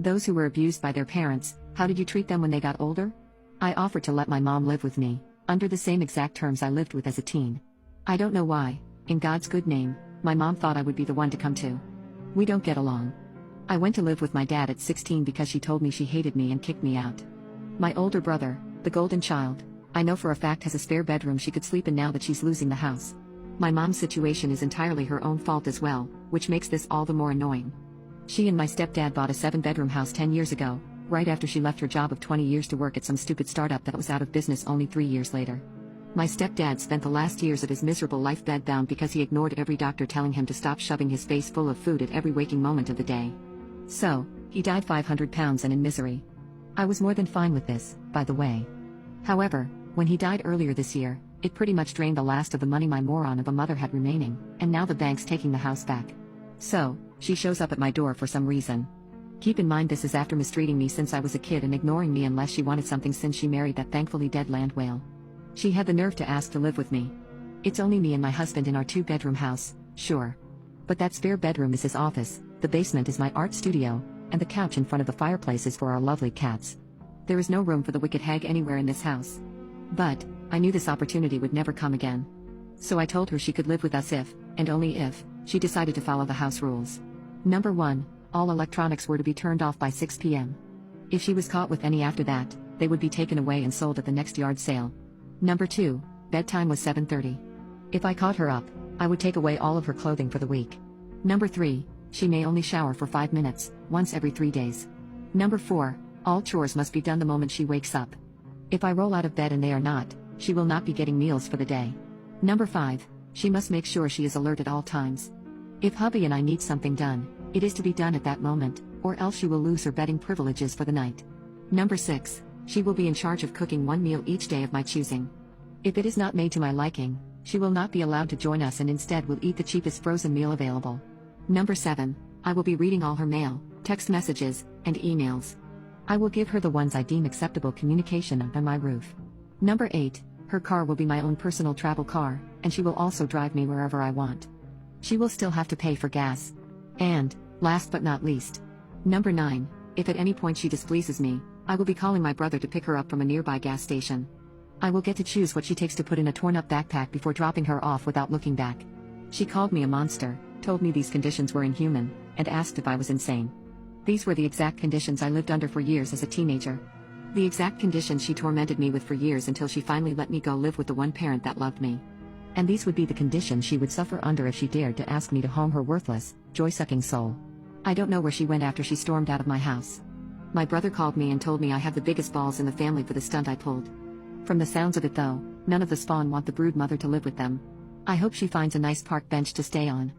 Those who were abused by their parents, how did you treat them when they got older? I offered to let my mom live with me, under the same exact terms I lived with as a teen. I don't know why, in God's good name, my mom thought I would be the one to come to. We don't get along. I went to live with my dad at 16 because she told me she hated me and kicked me out. My older brother, the golden child, I know for a fact has a spare bedroom she could sleep in now that she's losing the house. My mom's situation is entirely her own fault as well, which makes this all the more annoying. She and my stepdad bought a 7-bedroom house 10 years ago, right after she left her job of 20 years to work at some stupid startup that was out of business only 3 years later. My stepdad spent the last years of his miserable life bedbound because he ignored every doctor telling him to stop shoving his face full of food at every waking moment of the day. So, he died 500 pounds and in misery. I was more than fine with this, by the way. However, when he died earlier this year, it pretty much drained the last of the money my moron of a mother had remaining, and now the bank's taking the house back. So, she shows up at my door for some reason. Keep in mind this is after mistreating me since I was a kid and ignoring me unless she wanted something since she married that thankfully dead land whale. She had the nerve to ask to live with me. It's only me and my husband in our 2-bedroom house, sure. But that spare bedroom is his office, the basement is my art studio, and the couch in front of the fireplace is for our lovely cats. There is no room for the wicked hag anywhere in this house. But, I knew this opportunity would never come again. So I told her she could live with us if, and only if, she decided to follow the house rules. Number 1, all electronics were to be turned off by 6 p.m. If she was caught with any after that, they would be taken away and sold at the next yard sale. Number 2, bedtime was 7:30. If I caught her up, I would take away all of her clothing for the week. Number 3, she may only shower for 5 minutes, once every 3 days. Number 4, all chores must be done the moment she wakes up. If I roll out of bed and they are not, she will not be getting meals for the day. Number 5, she must make sure she is alert at all times. If hubby and I need something done, it is to be done at that moment, or else she will lose her bedding privileges for the night. Number 6, she will be in charge of cooking one meal each day of my choosing. If it is not made to my liking, she will not be allowed to join us and instead will eat the cheapest frozen meal available. Number 7, I will be reading all her mail, text messages, and emails. I will give her the ones I deem acceptable communication under my roof. Number 8, her car will be my own personal travel car, and she will also drive me wherever I want. She will still have to pay for gas. And, last but not least, number 9, if at any point she displeases me, I will be calling my brother to pick her up from a nearby gas station. I will get to choose what she takes to put in a torn-up backpack before dropping her off without looking back. She called me a monster, told me these conditions were inhuman, and asked if I was insane. These were the exact conditions I lived under for years as a teenager. The exact conditions she tormented me with for years until she finally let me go live with the one parent that loved me. And these would be the conditions she would suffer under if she dared to ask me to home her worthless, joy-sucking soul. I don't know where she went after she stormed out of my house. My brother called me and told me I have the biggest balls in the family for the stunt I pulled. From the sounds of it though, none of the spawn want the brood mother to live with them. I hope she finds a nice park bench to stay on.